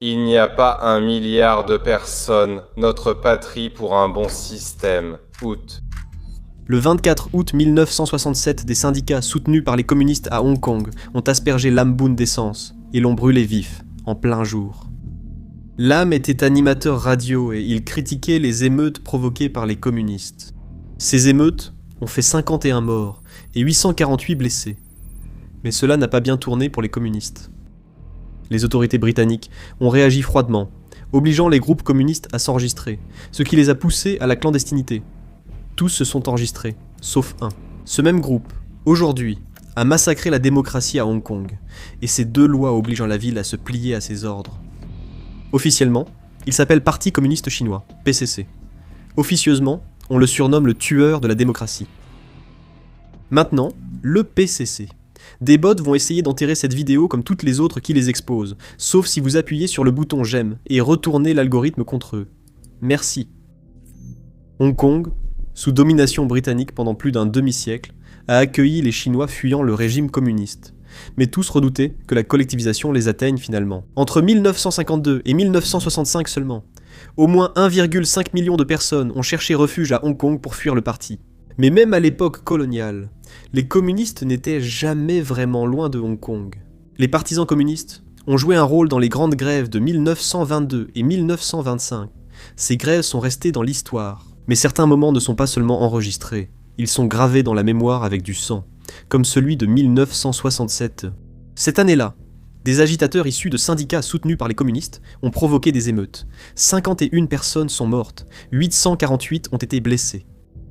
Il n'y a pas 1 milliard de personnes, notre patrie pour un bon système. Août. Le 24 août 1967, des syndicats soutenus par les communistes à Hong Kong ont aspergé Lam Boon d'essence et l'ont brûlé vif, en plein jour. Lam était animateur radio et il critiquait les émeutes provoquées par les communistes. Ces émeutes ont fait 51 morts et 848 blessés. Mais cela n'a pas bien tourné pour les communistes. Les autorités britanniques ont réagi froidement, obligeant les groupes communistes à s'enregistrer, ce qui les a poussés à la clandestinité. Tous se sont enregistrés, sauf un. Ce même groupe, aujourd'hui, a massacré la démocratie à Hong Kong, et ces deux lois obligeant la ville à se plier à ses ordres. Officiellement, il s'appelle Parti communiste chinois, PCC. Officieusement, on le surnomme le tueur de la démocratie. Maintenant, le PCC. Des bots vont essayer d'enterrer cette vidéo comme toutes les autres qui les exposent, sauf si vous appuyez sur le bouton j'aime et retournez l'algorithme contre eux. Merci. Hong Kong, sous domination britannique pendant plus d'un demi-siècle, a accueilli les Chinois fuyant le régime communiste. Mais tous redoutaient que la collectivisation les atteigne finalement. Entre 1952 et 1965 seulement, au moins 1,5 million de personnes ont cherché refuge à Hong Kong pour fuir le parti. Mais même à l'époque coloniale, les communistes n'étaient jamais vraiment loin de Hong Kong. Les partisans communistes ont joué un rôle dans les grandes grèves de 1922 et 1925. Ces grèves sont restées dans l'histoire. Mais certains moments ne sont pas seulement enregistrés, ils sont gravés dans la mémoire avec du sang, comme celui de 1967. Cette année-là, des agitateurs issus de syndicats soutenus par les communistes ont provoqué des émeutes. 51 personnes sont mortes, 848 ont été blessées.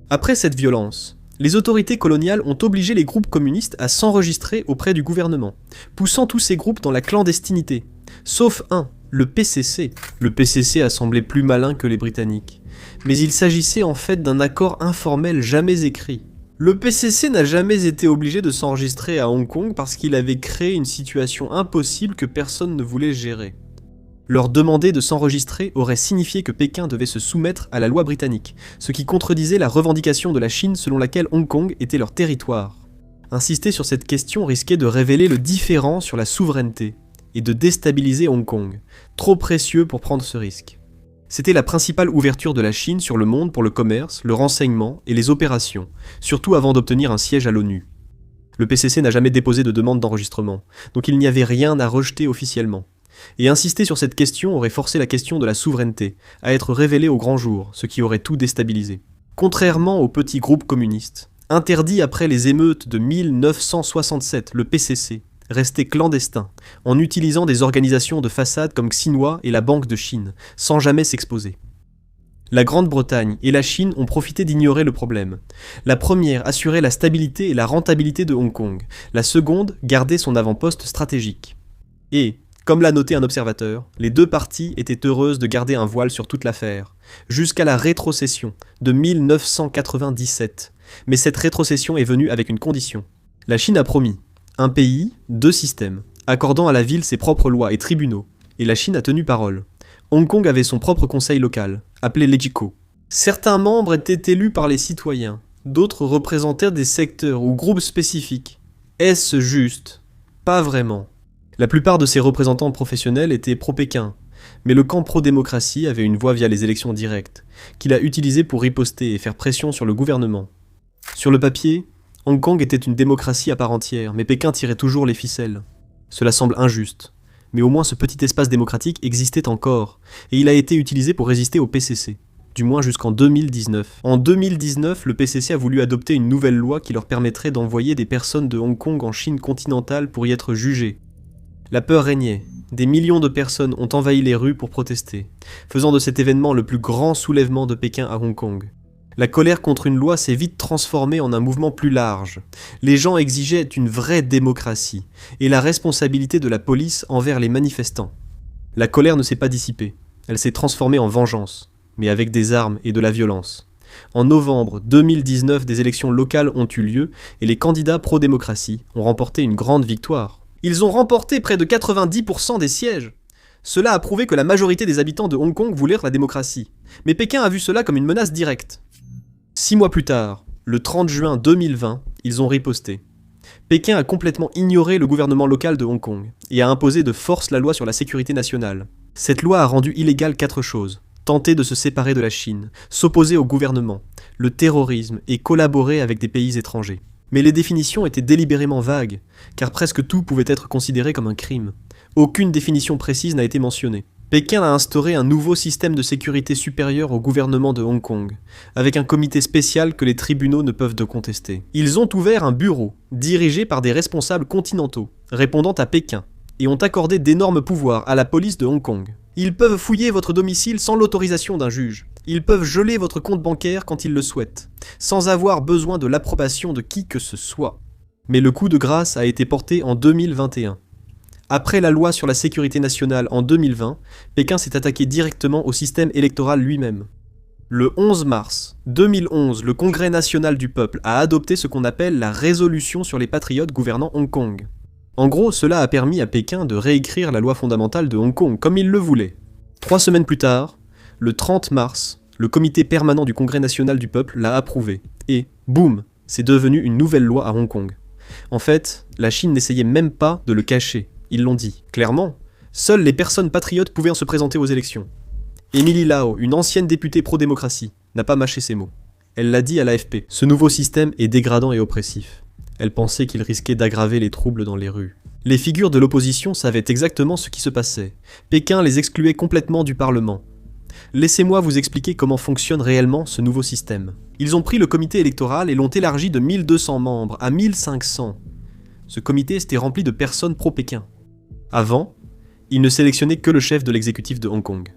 Après cette violence, les autorités coloniales ont obligé les groupes communistes à s'enregistrer auprès du gouvernement, poussant tous ces groupes dans la clandestinité. Sauf un, le PCC. Le PCC a semblé plus malin que les Britanniques. Mais il s'agissait en fait d'un accord informel jamais écrit. Le PCC n'a jamais été obligé de s'enregistrer à Hong Kong parce qu'il avait créé une situation impossible que personne ne voulait gérer. Leur demander de s'enregistrer aurait signifié que Pékin devait se soumettre à la loi britannique, ce qui contredisait la revendication de la Chine selon laquelle Hong Kong était leur territoire. Insister sur cette question risquait de révéler le différend sur la souveraineté et de déstabiliser Hong Kong, trop précieux pour prendre ce risque. C'était la principale ouverture de la Chine sur le monde pour le commerce, le renseignement et les opérations, surtout avant d'obtenir un siège à l'ONU. Le PCC n'a jamais déposé de demande d'enregistrement, donc il n'y avait rien à rejeter officiellement. Et insister sur cette question aurait forcé la question de la souveraineté à être révélée au grand jour, ce qui aurait tout déstabilisé. Contrairement aux petits groupes communistes, interdit après les émeutes de 1967, le PCC restait clandestin, en utilisant des organisations de façade comme Xinhua et la Banque de Chine, sans jamais s'exposer. La Grande-Bretagne et la Chine ont profité d'ignorer le problème. La première assurait la stabilité et la rentabilité de Hong Kong, la seconde gardait son avant-poste stratégique. Et, comme l'a noté un observateur, les deux parties étaient heureuses de garder un voile sur toute l'affaire, jusqu'à la rétrocession de 1997. Mais cette rétrocession est venue avec une condition. La Chine a promis un pays, deux systèmes, accordant à la ville ses propres lois et tribunaux, et la Chine a tenu parole. Hong Kong avait son propre conseil local, appelé l'Egiko. Certains membres étaient élus par les citoyens, d'autres représentaient des secteurs ou groupes spécifiques. Est-ce juste? Pas vraiment. La plupart de ces représentants professionnels étaient pro-Pékin, mais le camp pro-démocratie avait une voix via les élections directes, qu'il a utilisée pour riposter et faire pression sur le gouvernement. Sur le papier, Hong Kong était une démocratie à part entière, mais Pékin tirait toujours les ficelles. Cela semble injuste, mais au moins ce petit espace démocratique existait encore, et il a été utilisé pour résister au PCC, du moins jusqu'en 2019. En 2019, le PCC a voulu adopter une nouvelle loi qui leur permettrait d'envoyer des personnes de Hong Kong en Chine continentale pour y être jugées. La peur régnait, des millions de personnes ont envahi les rues pour protester, faisant de cet événement le plus grand soulèvement de Pékin à Hong Kong. La colère contre une loi s'est vite transformée en un mouvement plus large. Les gens exigeaient une vraie démocratie et la responsabilité de la police envers les manifestants. La colère ne s'est pas dissipée, elle s'est transformée en vengeance, mais avec des armes et de la violence. En novembre 2019, des élections locales ont eu lieu et les candidats pro-démocratie ont remporté une grande victoire. Ils ont remporté près de 90% des sièges. Cela a prouvé que la majorité des habitants de Hong Kong voulaient la démocratie. Mais Pékin a vu cela comme une menace directe. 6 mois plus tard, le 30 juin 2020, ils ont riposté. Pékin a complètement ignoré le gouvernement local de Hong Kong et a imposé de force la loi sur la sécurité nationale. Cette loi a rendu illégal 4 choses: tenter de se séparer de la Chine, s'opposer au gouvernement, le terrorisme et collaborer avec des pays étrangers. Mais les définitions étaient délibérément vagues, car presque tout pouvait être considéré comme un crime. Aucune définition précise n'a été mentionnée. Pékin a instauré un nouveau système de sécurité supérieur au gouvernement de Hong Kong, avec un comité spécial que les tribunaux ne peuvent de contester. Ils ont ouvert un bureau, dirigé par des responsables continentaux, répondant à Pékin, et ont accordé d'énormes pouvoirs à la police de Hong Kong. Ils peuvent fouiller votre domicile sans l'autorisation d'un juge. Ils peuvent geler votre compte bancaire quand ils le souhaitent, sans avoir besoin de l'approbation de qui que ce soit. Mais le coup de grâce a été porté en 2021. Après la loi sur la sécurité nationale en 2020, Pékin s'est attaqué directement au système électoral lui-même. Le 11 mars 2011, le Congrès national du peuple a adopté ce qu'on appelle la résolution sur les patriotes gouvernant Hong Kong. En gros, cela a permis à Pékin de réécrire la loi fondamentale de Hong Kong comme il le voulait. 3 semaines plus tard, le 30 mars, le comité permanent du Congrès national du peuple l'a approuvé. Et, boum, c'est devenu une nouvelle loi à Hong Kong. En fait, la Chine n'essayait même pas de le cacher. Ils l'ont dit, clairement. Seules les personnes patriotes pouvaient se présenter aux élections. Emily Lau, une ancienne députée pro-démocratie, n'a pas mâché ses mots. Elle l'a dit à l'AFP. Ce nouveau système est dégradant et oppressif. Elle pensait qu'il risquait d'aggraver les troubles dans les rues. Les figures de l'opposition savaient exactement ce qui se passait. Pékin les excluait complètement du Parlement. Laissez-moi vous expliquer comment fonctionne réellement ce nouveau système. Ils ont pris le comité électoral et l'ont élargi de 1200 membres à 1500. Ce comité s'était rempli de personnes pro-Pékin. Avant, ils ne sélectionnaient que le chef de l'exécutif de Hong Kong.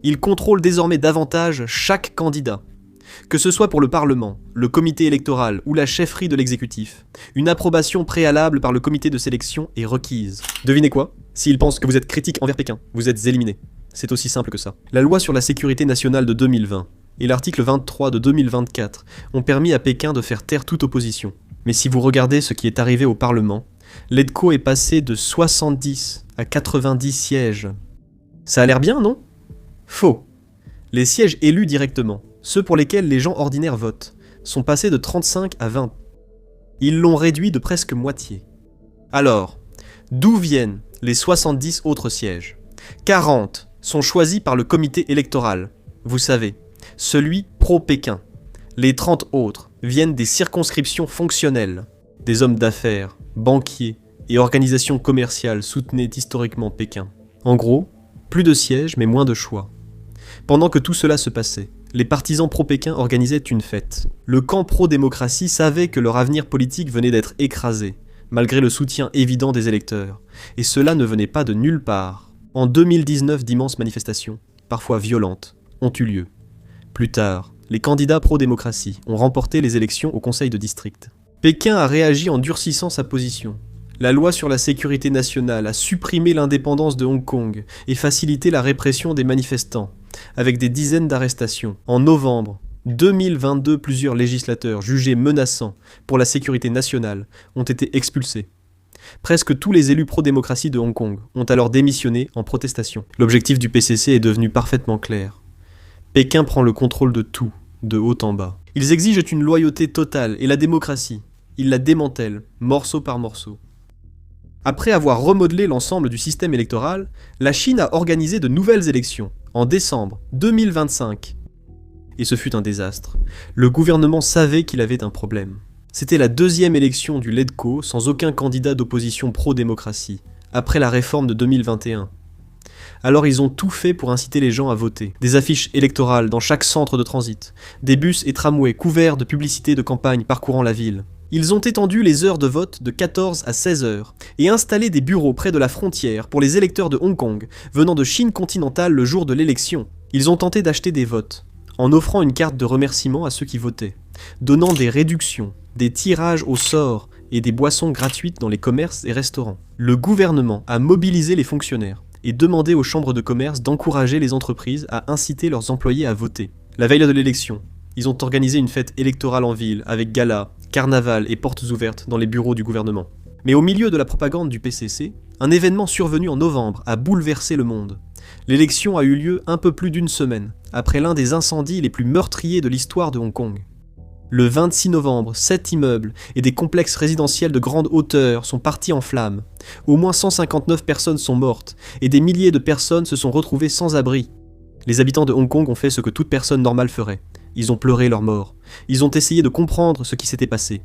Ils contrôlent désormais davantage chaque candidat. Que ce soit pour le Parlement, le comité électoral ou la chefferie de l'exécutif, une approbation préalable par le comité de sélection est requise. Devinez quoi? S'ils pensent que vous êtes critique envers Pékin, vous êtes éliminé. C'est aussi simple que ça. La loi sur la sécurité nationale de 2020 et l'article 23 de 2024 ont permis à Pékin de faire taire toute opposition. Mais si vous regardez ce qui est arrivé au Parlement, l'EDCO est passé de 70 à 90 sièges. Ça a l'air bien, non? Faux. Les sièges élus directement, ceux pour lesquels les gens ordinaires votent, sont passés de 35 à 20. Ils l'ont réduit de presque moitié. Alors, d'où viennent les 70 autres sièges? 40 sont choisis par le comité électoral, vous savez, celui pro-Pékin. Les 30 autres viennent des circonscriptions fonctionnelles. Des hommes d'affaires, banquiers et organisations commerciales soutenaient historiquement Pékin. En gros, plus de sièges mais moins de choix. Pendant que tout cela se passait, les partisans pro-Pékin organisaient une fête. Le camp pro-démocratie savait que leur avenir politique venait d'être écrasé, malgré le soutien évident des électeurs. Et cela ne venait pas de nulle part. En 2019, d'immenses manifestations, parfois violentes, ont eu lieu. Plus tard, les candidats pro-démocratie ont remporté les élections au conseil de district. Pékin a réagi en durcissant sa position. La loi sur la sécurité nationale a supprimé l'indépendance de Hong Kong et facilité la répression des manifestants, avec des dizaines d'arrestations. En novembre 2022, plusieurs législateurs jugés menaçants pour la sécurité nationale ont été expulsés. Presque tous les élus pro-démocratie de Hong Kong ont alors démissionné en protestation. L'objectif du PCC est devenu parfaitement clair. Pékin prend le contrôle de tout, de haut en bas. Ils exigent une loyauté totale et la démocratie. Ils la démantèlent, morceau par morceau. Après avoir remodelé l'ensemble du système électoral, la Chine a organisé de nouvelles élections, en décembre 2025. Et ce fut un désastre. Le gouvernement savait qu'il avait un problème. C'était la deuxième élection du LEDCO sans aucun candidat d'opposition pro-démocratie, après la réforme de 2021. Alors ils ont tout fait pour inciter les gens à voter. Des affiches électorales dans chaque centre de transit, des bus et tramways couverts de publicités de campagne parcourant la ville. Ils ont étendu les heures de vote de 14 à 16 heures et installé des bureaux près de la frontière pour les électeurs de Hong Kong venant de Chine continentale le jour de l'élection. Ils ont tenté d'acheter des votes, en offrant une carte de remerciement à ceux qui votaient, donnant des réductions, des tirages au sort et des boissons gratuites dans les commerces et restaurants. Le gouvernement a mobilisé les fonctionnaires et demandé aux chambres de commerce d'encourager les entreprises à inciter leurs employés à voter. La veille de l'élection, ils ont organisé une fête électorale en ville avec galas, carnaval et portes ouvertes dans les bureaux du gouvernement. Mais au milieu de la propagande du PCC, un événement survenu en novembre a bouleversé le monde. L'élection a eu lieu un peu plus d'une semaine, après l'un des incendies les plus meurtriers de l'histoire de Hong Kong. Le 26 novembre, 7 immeubles et des complexes résidentiels de grande hauteur sont partis en flammes. Au moins 159 personnes sont mortes et des milliers de personnes se sont retrouvées sans abri. Les habitants de Hong Kong ont fait ce que toute personne normale ferait. Ils ont pleuré leur mort. Ils ont essayé de comprendre ce qui s'était passé.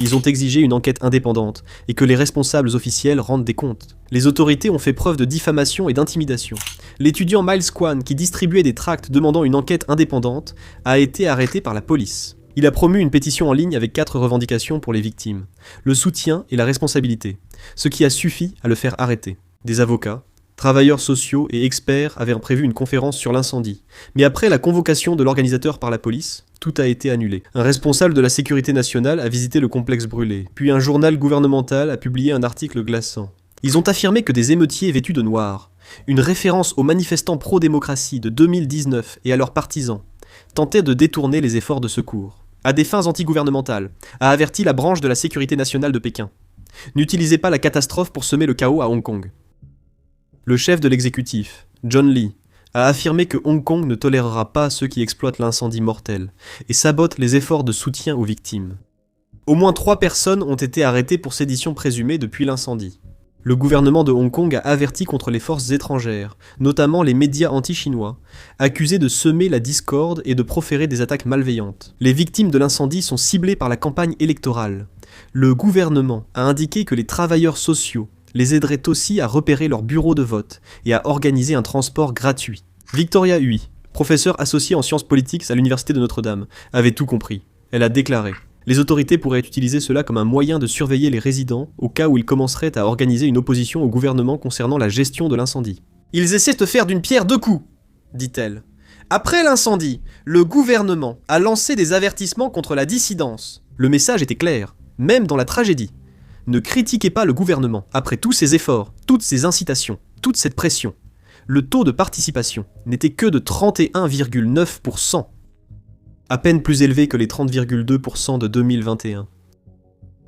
Ils ont exigé une enquête indépendante et que les responsables officiels rendent des comptes. Les autorités ont fait preuve de diffamation et d'intimidation. L'étudiant Miles Kwan, qui distribuait des tracts demandant une enquête indépendante, a été arrêté par la police. Il a promu une pétition en ligne avec 4 revendications pour les victimes. Le soutien et la responsabilité, ce qui a suffi à le faire arrêter. Des avocats, travailleurs sociaux et experts avaient prévu une conférence sur l'incendie. Mais après la convocation de l'organisateur par la police, tout a été annulé. Un responsable de la sécurité nationale a visité le complexe brûlé, puis un journal gouvernemental a publié un article glaçant. Ils ont affirmé que des émeutiers vêtus de noir, une référence aux manifestants pro-démocratie de 2019 et à leurs partisans, tentaient de détourner les efforts de secours. À des fins antigouvernementales, a averti la branche de la sécurité nationale de Pékin. N'utilisez pas la catastrophe pour semer le chaos à Hong Kong. Le chef de l'exécutif, John Lee, a affirmé que Hong Kong ne tolérera pas ceux qui exploitent l'incendie mortel et sabotent les efforts de soutien aux victimes. Au moins 3 personnes ont été arrêtées pour sédition présumée depuis l'incendie. Le gouvernement de Hong Kong a averti contre les forces étrangères, notamment les médias anti-chinois, accusés de semer la discorde et de proférer des attaques malveillantes. Les victimes de l'incendie sont ciblées par la campagne électorale. Le gouvernement a indiqué que les travailleurs sociaux les aideraient aussi à repérer leurs bureaux de vote et à organiser un transport gratuit. Victoria Hui, professeure associée en sciences politiques à l'université de Notre-Dame, avait tout compris. Elle a déclaré: les autorités pourraient utiliser cela comme un moyen de surveiller les résidents au cas où ils commenceraient à organiser une opposition au gouvernement concernant la gestion de l'incendie. Ils essaient de faire d'une pierre 2 coups, dit-elle. Après l'incendie, le gouvernement a lancé des avertissements contre la dissidence. Le message était clair, même dans la tragédie. Ne critiquez pas le gouvernement. Après tous ces efforts, toutes ces incitations, toute cette pression, le taux de participation n'était que de 31,9%. À peine plus élevé que les 30,2% de 2021.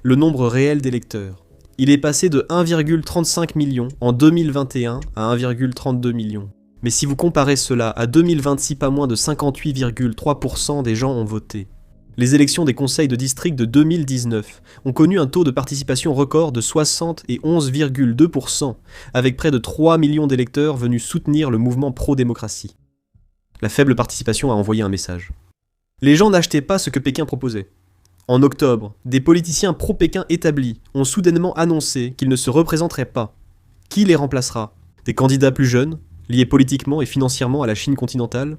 Le nombre réel d'électeurs. Il est passé de 1,35 million en 2021 à 1,32 million. Mais si vous comparez cela à 2026, pas moins de 58,3% des gens ont voté. Les élections des conseils de district de 2019 ont connu un taux de participation record de 71,2%, avec près de 3 millions d'électeurs venus soutenir le mouvement pro-démocratie. La faible participation a envoyé un message. Les gens n'achetaient pas ce que Pékin proposait. En octobre, des politiciens pro-Pékin établis ont soudainement annoncé qu'ils ne se représenteraient pas. Qui les remplacera? Des candidats plus jeunes, liés politiquement et financièrement à la Chine continentale?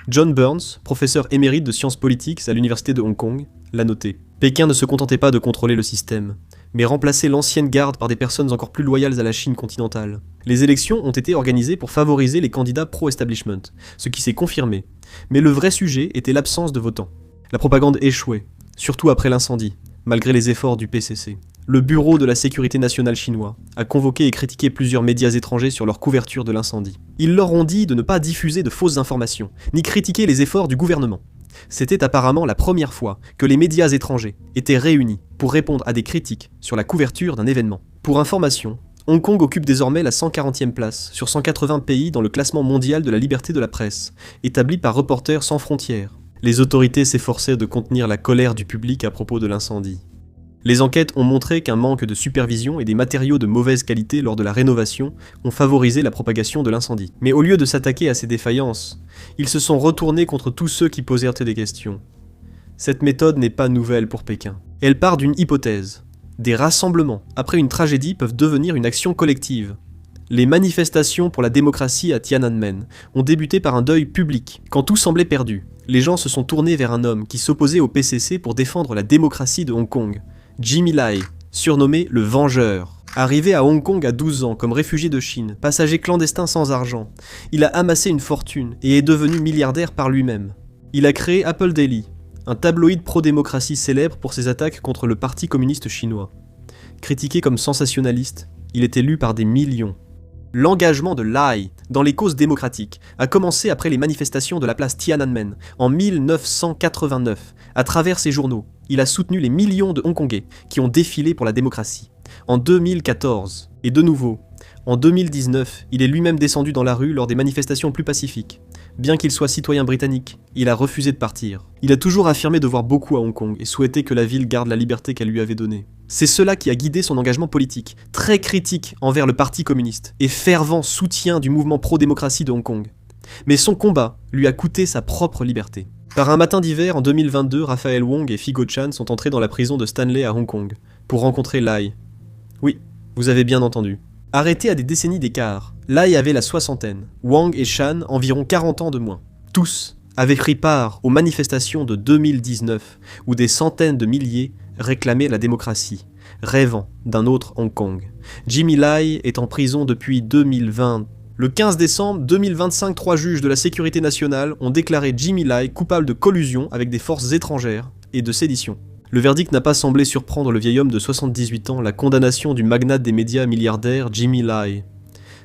John Burns, professeur émérite de sciences politiques à l'université de Hong Kong, l'a noté. Pékin ne se contentait pas de contrôler le système, mais remplacer l'ancienne garde par des personnes encore plus loyales à la Chine continentale. Les élections ont été organisées pour favoriser les candidats pro-establishment, ce qui s'est confirmé. Mais le vrai sujet était l'absence de votants. La propagande échouait, surtout après l'incendie, malgré les efforts du PCC. Le Bureau de la sécurité nationale chinois a convoqué et critiqué plusieurs médias étrangers sur leur couverture de l'incendie. Ils leur ont dit de ne pas diffuser de fausses informations, ni critiquer les efforts du gouvernement. C'était apparemment la première fois que les médias étrangers étaient réunis pour répondre à des critiques sur la couverture d'un événement. Pour information, Hong Kong occupe désormais la 140e place sur 180 pays dans le classement mondial de la liberté de la presse, établi par Reporters sans frontières. Les autorités s'efforçaient de contenir la colère du public à propos de l'incendie. Les enquêtes ont montré qu'un manque de supervision et des matériaux de mauvaise qualité lors de la rénovation ont favorisé la propagation de l'incendie. Mais au lieu de s'attaquer à ces défaillances, ils se sont retournés contre tous ceux qui posèrent des questions. Cette méthode n'est pas nouvelle pour Pékin. Elle part d'une hypothèse. Des rassemblements, après une tragédie, peuvent devenir une action collective. Les manifestations pour la démocratie à Tiananmen ont débuté par un deuil public. Quand tout semblait perdu, les gens se sont tournés vers un homme qui s'opposait au PCC pour défendre la démocratie de Hong Kong. Jimmy Lai, surnommé le Vengeur. Arrivé à Hong Kong à 12 ans comme réfugié de Chine, passager clandestin sans argent, il a amassé une fortune et est devenu milliardaire par lui-même. Il a créé Apple Daily, un tabloïd pro-démocratie célèbre pour ses attaques contre le Parti communiste chinois. Critiqué comme sensationnaliste, il était lu par des millions. L'engagement de Lai dans les causes démocratiques a commencé après les manifestations de la place Tiananmen en 1989. À travers ses journaux, il a soutenu les millions de Hongkongais qui ont défilé pour la démocratie. En 2014, et de nouveau, En 2019, il est lui-même descendu dans la rue lors des manifestations plus pacifiques. Bien qu'il soit citoyen britannique, il a refusé de partir. Il a toujours affirmé devoir beaucoup à Hong Kong et souhaité que la ville garde la liberté qu'elle lui avait donnée. C'est cela qui a guidé son engagement politique, très critique envers le Parti communiste et fervent soutien du mouvement pro-démocratie de Hong Kong. Mais son combat lui a coûté sa propre liberté. Par un matin d'hiver en 2022, Raphael Wong et Figo Chan sont entrés dans la prison de Stanley à Hong Kong pour rencontrer Lai. Oui, vous avez bien entendu. Arrêtés à des décennies d'écart, Lai avait la soixantaine, Wang et Chan environ 40 ans de moins. Tous avaient pris part aux manifestations de 2019 où des centaines de milliers réclamaient la démocratie, rêvant d'un autre Hong Kong. Jimmy Lai est en prison depuis 2020. Le 15 décembre 2025, 3 juges de la sécurité nationale ont déclaré Jimmy Lai coupable de collusion avec des forces étrangères et de sédition. Le verdict n'a pas semblé surprendre le vieil homme de 78 ans, la condamnation du magnate des médias milliardaire Jimmy Lai.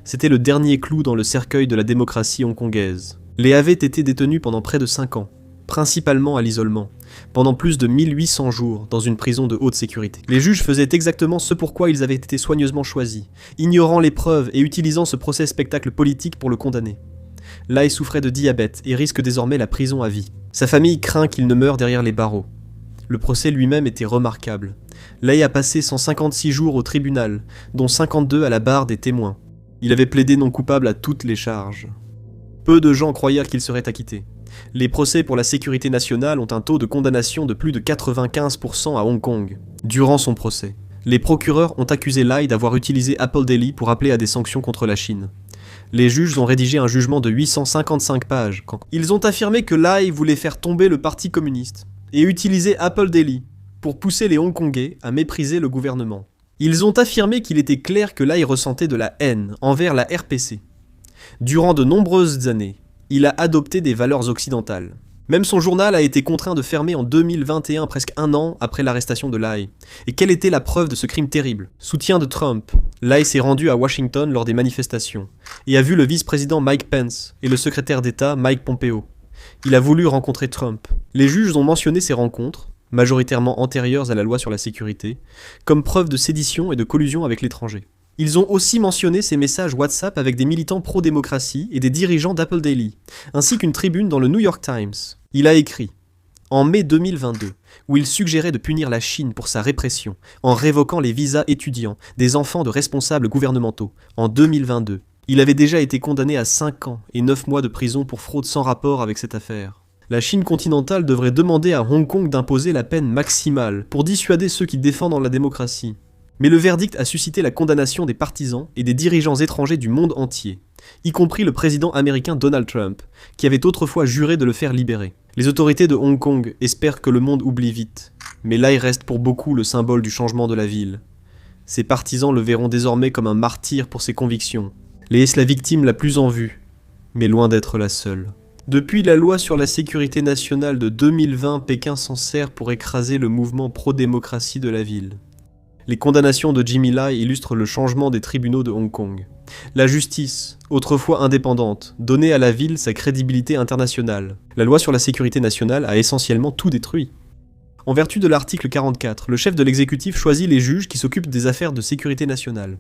C'était le dernier clou dans le cercueil de la démocratie hongkongaise. Les avaient été détenus pendant près de 5 ans, principalement à l'isolement, pendant plus de 1800 jours dans une prison de haute sécurité. Les juges faisaient exactement ce pourquoi ils avaient été soigneusement choisis, ignorant les preuves et utilisant ce procès spectacle politique pour le condamner. Lai souffrait de diabète et risque désormais la prison à vie. Sa famille craint qu'il ne meure derrière les barreaux. Le procès lui-même était remarquable. Lai a passé 156 jours au tribunal, dont 52 à la barre des témoins. Il avait plaidé non coupable à toutes les charges. Peu de gens croyirent qu'il serait acquitté. Les procès pour la sécurité nationale ont un taux de condamnation de plus de 95% à Hong Kong. Durant son procès, les procureurs ont accusé Lai d'avoir utilisé Apple Daily pour appeler à des sanctions contre la Chine. Les juges ont rédigé un jugement de 855 pages. Ils ont affirmé que Lai voulait faire tomber le Parti communiste et utiliser Apple Daily pour pousser les Hongkongais à mépriser le gouvernement. Ils ont affirmé qu'il était clair que Lai ressentait de la haine envers la RPC. Durant de nombreuses années, il a adopté des valeurs occidentales. Même son journal a été contraint de fermer en 2021, presque un an après l'arrestation de Lai. Et quelle était la preuve de ce crime terrible ? Soutien de Trump. Lai s'est rendu à Washington lors des manifestations et a vu le vice-président Mike Pence et le secrétaire d'État Mike Pompeo. Il a voulu rencontrer Trump. Les juges ont mentionné ces rencontres, majoritairement antérieures à la loi sur la sécurité, comme preuve de sédition et de collusion avec l'étranger. Ils ont aussi mentionné ces messages WhatsApp avec des militants pro-démocratie et des dirigeants d'Apple Daily, ainsi qu'une tribune dans le New York Times. Il a écrit, en mai 2022, où il suggérait de punir la Chine pour sa répression, en révoquant les visas étudiants des enfants de responsables gouvernementaux, en 2022. Il avait déjà été condamné à 5 ans et 9 mois de prison pour fraude sans rapport avec cette affaire. La Chine continentale devrait demander à Hong Kong d'imposer la peine maximale pour dissuader ceux qui défendent la démocratie. Mais le verdict a suscité la condamnation des partisans et des dirigeants étrangers du monde entier, y compris le président américain Donald Trump, qui avait autrefois juré de le faire libérer. Les autorités de Hong Kong espèrent que le monde oublie vite, mais Lai reste pour beaucoup le symbole du changement de la ville. Ses partisans le verront désormais comme un martyr pour ses convictions. Est la victime la plus en vue, mais loin d'être la seule. Depuis la loi sur la sécurité nationale de 2020, Pékin s'en sert pour écraser le mouvement pro-démocratie de la ville. Les condamnations de Jimmy Lai illustrent le changement des tribunaux de Hong Kong. La justice, autrefois indépendante, donnait à la ville sa crédibilité internationale. La loi sur la sécurité nationale a essentiellement tout détruit. En vertu de l'article 44, le chef de l'exécutif choisit les juges qui s'occupent des affaires de sécurité nationale.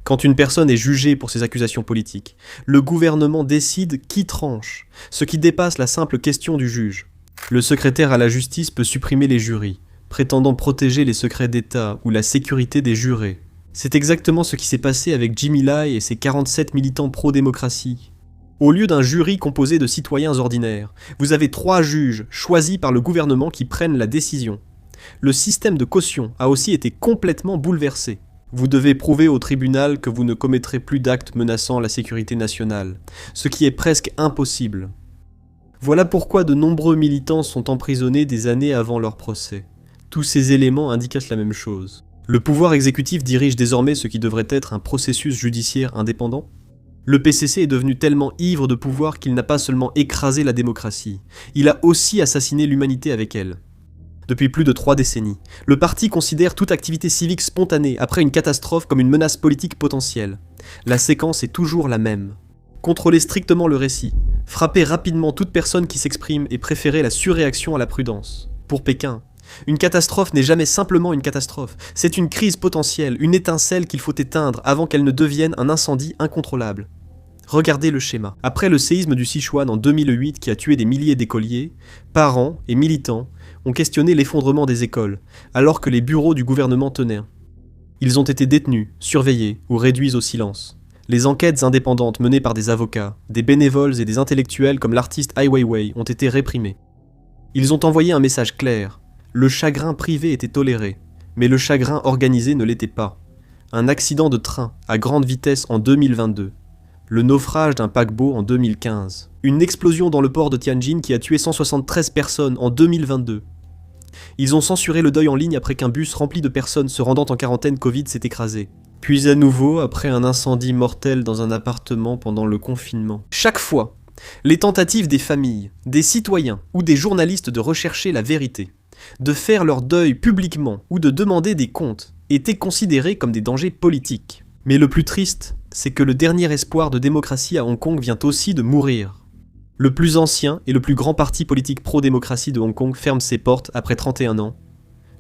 Quand une personne est jugée pour ses accusations politiques, le gouvernement décide qui tranche, ce qui dépasse la simple question du juge. Le secrétaire à la justice peut supprimer les jurys, prétendant protéger les secrets d'État ou la sécurité des jurés. C'est exactement ce qui s'est passé avec Jimmy Lai et ses 47 militants pro-démocratie. Au lieu d'un jury composé de citoyens ordinaires, vous avez 3 juges choisis par le gouvernement qui prennent la décision. Le système de caution a aussi été complètement bouleversé. Vous devez prouver au tribunal que vous ne commettrez plus d'actes menaçant la sécurité nationale, ce qui est presque impossible. Voilà pourquoi de nombreux militants sont emprisonnés des années avant leur procès. Tous ces éléments indiquent la même chose. Le pouvoir exécutif dirige désormais ce qui devrait être un processus judiciaire indépendant. Le PCC est devenu tellement ivre de pouvoir qu'il n'a pas seulement écrasé la démocratie, il a aussi assassiné l'humanité avec elle. Depuis plus de 3 décennies, le parti considère toute activité civique spontanée après une catastrophe comme une menace politique potentielle. La séquence est toujours la même. Contrôler strictement le récit, frapper rapidement toute personne qui s'exprime et préférer la surréaction à la prudence. Pour Pékin, Une catastrophe n'est jamais simplement une catastrophe, c'est une crise potentielle, une étincelle qu'il faut éteindre avant qu'elle ne devienne un incendie incontrôlable. Regardez le schéma. Après le séisme du Sichuan en 2008 qui a tué des milliers d'écoliers, parents et militants ont questionné l'effondrement des écoles, alors que les bureaux du gouvernement tenaient. Ils ont été détenus, surveillés ou réduits au silence. Les enquêtes indépendantes menées par des avocats, des bénévoles et des intellectuels comme l'artiste Ai Weiwei ont été réprimées. Ils ont envoyé un message clair. Le chagrin privé était toléré, mais le chagrin organisé ne l'était pas. Un accident de train à grande vitesse en 2022. Le naufrage d'un paquebot en 2015. Une explosion dans le port de Tianjin qui a tué 173 personnes en 2022. Ils ont censuré le deuil en ligne après qu'un bus rempli de personnes se rendant en quarantaine Covid s'est écrasé. Puis à nouveau après un incendie mortel dans un appartement pendant le confinement. Chaque fois, les tentatives des familles, des citoyens ou des journalistes de rechercher la vérité, de faire leur deuil publiquement ou de demander des comptes, étaient considérées comme des dangers politiques. Mais le plus triste, c'est que le dernier espoir de démocratie à Hong Kong vient aussi de mourir. Le plus ancien et le plus grand parti politique pro-démocratie de Hong Kong ferme ses portes après 31 ans.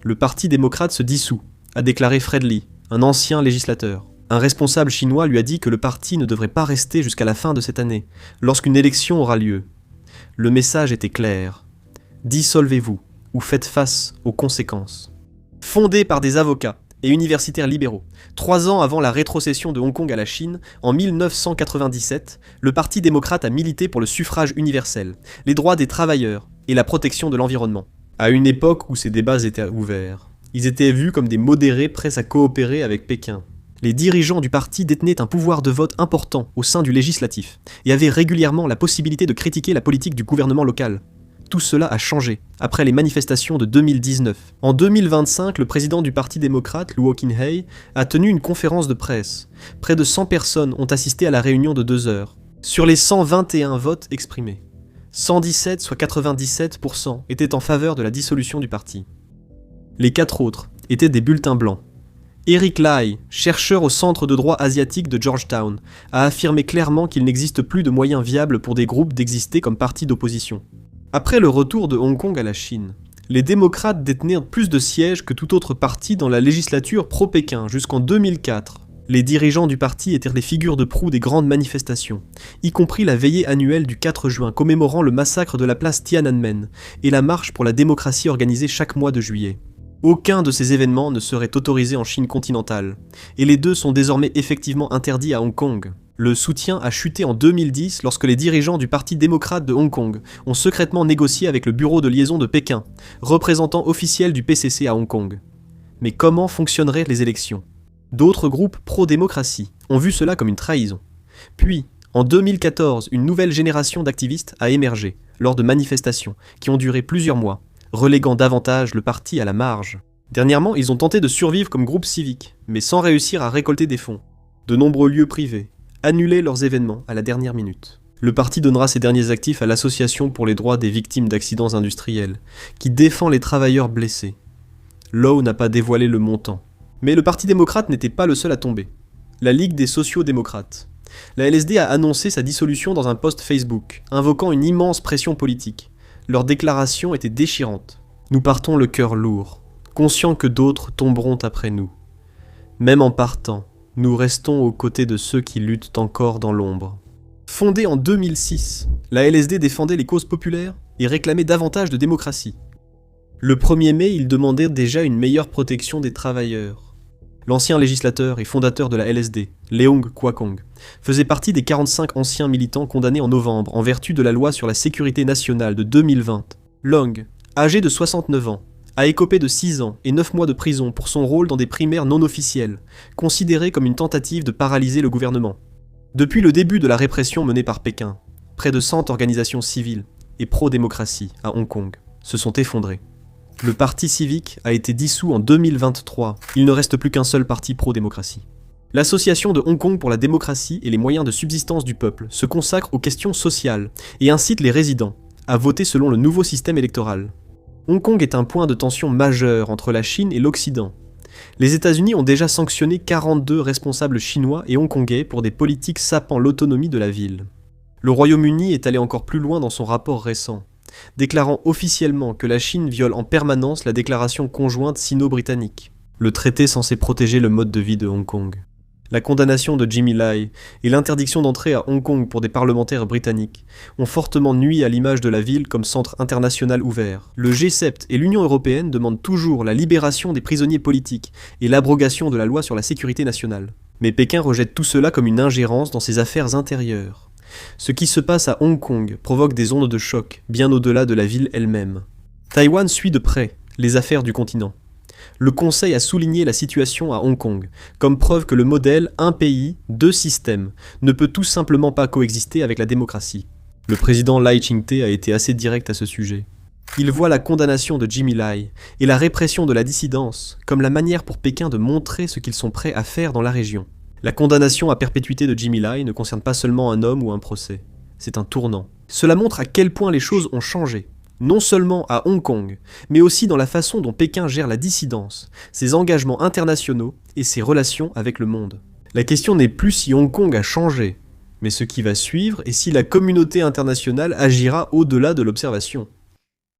Le parti démocrate se dissout, a déclaré Fred Lee, un ancien législateur. Un responsable chinois lui a dit que le parti ne devrait pas rester jusqu'à la fin de cette année, lorsqu'une élection aura lieu. Le message était clair. Dissolvez-vous, ou faites face aux conséquences. Fondé par des avocats et universitaires libéraux, 3 ans avant la rétrocession de Hong Kong à la Chine, en 1997, le Parti démocrate a milité pour le suffrage universel, les droits des travailleurs et la protection de l'environnement. À une époque où ces débats étaient ouverts, ils étaient vus comme des modérés prêts à coopérer avec Pékin. Les dirigeants du parti détenaient un pouvoir de vote important au sein du législatif et avaient régulièrement la possibilité de critiquer la politique du gouvernement local. Tout cela a changé après les manifestations de 2019. En 2025, le président du Parti démocrate, Luo Qinhai, a tenu une conférence de presse. Près de 100 personnes ont assisté à la réunion de 2 heures. Sur les 121 votes exprimés, 117, soit 97%, étaient en faveur de la dissolution du parti. Les 4 autres étaient des bulletins blancs. Eric Lai, chercheur au Centre de droit asiatique de Georgetown, a affirmé clairement qu'il n'existe plus de moyens viables pour des groupes d'exister comme parti d'opposition. Après le retour de Hong Kong à la Chine, les démocrates détenaient plus de sièges que tout autre parti dans la législature pro-Pékin jusqu'en 2004. Les dirigeants du parti étaient les figures de proue des grandes manifestations, y compris la veillée annuelle du 4 juin commémorant le massacre de la place Tiananmen et la marche pour la démocratie organisée chaque mois de juillet. Aucun de ces événements ne serait autorisé en Chine continentale, et les deux sont désormais effectivement interdits à Hong Kong. Le soutien a chuté en 2010 lorsque les dirigeants du Parti démocrate de Hong Kong ont secrètement négocié avec le bureau de liaison de Pékin, représentant officiel du PCC à Hong Kong. Mais comment fonctionneraient les élections ? D'autres groupes pro-démocratie ont vu cela comme une trahison. Puis, en 2014, une nouvelle génération d'activistes a émergé, lors de manifestations qui ont duré plusieurs mois, reléguant davantage le parti à la marge. Dernièrement, ils ont tenté de survivre comme groupe civique, mais sans réussir à récolter des fonds. De nombreux lieux privés annulaient leurs événements à la dernière minute. Le parti donnera ses derniers actifs à l'Association pour les droits des victimes d'accidents industriels, qui défend les travailleurs blessés. Lowe n'a pas dévoilé le montant. Mais le Parti démocrate n'était pas le seul à tomber. La Ligue des sociaux-démocrates. La LSD a annoncé sa dissolution dans un post Facebook, invoquant une immense pression politique. Leur déclaration était déchirante. Nous partons le cœur lourd, conscients que d'autres tomberont après nous. Même en partant, nous restons aux côtés de ceux qui luttent encore dans l'ombre. Fondée en 2006, la LSD défendait les causes populaires et réclamait davantage de démocratie. Le 1er mai, il demandait déjà une meilleure protection des travailleurs. L'ancien législateur et fondateur de la LSD, Leung Kwok-ong, faisait partie des 45 anciens militants condamnés en novembre en vertu de la loi sur la sécurité nationale de 2020. Leung, âgé de 69 ans, a écopé de 6 ans et 9 mois de prison pour son rôle dans des primaires non officielles, considérées comme une tentative de paralyser le gouvernement. Depuis le début de la répression menée par Pékin, près de 100 organisations civiles et pro-démocratie à Hong Kong se sont effondrées. Le parti civique a été dissous en 2023. Il ne reste plus qu'un seul parti pro-démocratie. L'Association de Hong Kong pour la démocratie et les moyens de subsistance du peuple se consacre aux questions sociales et incite les résidents à voter selon le nouveau système électoral. Hong Kong est un point de tension majeur entre la Chine et l'Occident. Les États-Unis ont déjà sanctionné 42 responsables chinois et hongkongais pour des politiques sapant l'autonomie de la ville. Le Royaume-Uni est allé encore plus loin dans son rapport récent. déclarant officiellement que la Chine viole en permanence la déclaration conjointe sino-britannique, le traité censé protéger le mode de vie de Hong Kong. La condamnation de Jimmy Lai et l'interdiction d'entrer à Hong Kong pour des parlementaires britanniques ont fortement nui à l'image de la ville comme centre international ouvert. Le G7 et l'Union européenne demandent toujours la libération des prisonniers politiques et l'abrogation de la loi sur la sécurité nationale. Mais Pékin rejette tout cela comme une ingérence dans ses affaires intérieures. Ce qui se passe à Hong Kong provoque des ondes de choc bien au-delà de la ville elle-même. Taïwan suit de près les affaires du continent. Le Conseil a souligné la situation à Hong Kong, comme preuve que le modèle « un pays, deux systèmes » ne peut tout simplement pas coexister avec la démocratie. Le président Lai Ching-te a été assez direct à ce sujet. Il voit la condamnation de Jimmy Lai et la répression de la dissidence comme la manière pour Pékin de montrer ce qu'ils sont prêts à faire dans la région. La condamnation à perpétuité de Jimmy Lai ne concerne pas seulement un homme ou un procès, c'est un tournant. Cela montre à quel point les choses ont changé. Non seulement à Hong Kong, mais aussi dans la façon dont Pékin gère la dissidence, ses engagements internationaux et ses relations avec le monde. La question n'est plus si Hong Kong a changé, mais ce qui va suivre et si la communauté internationale agira au-delà de l'observation.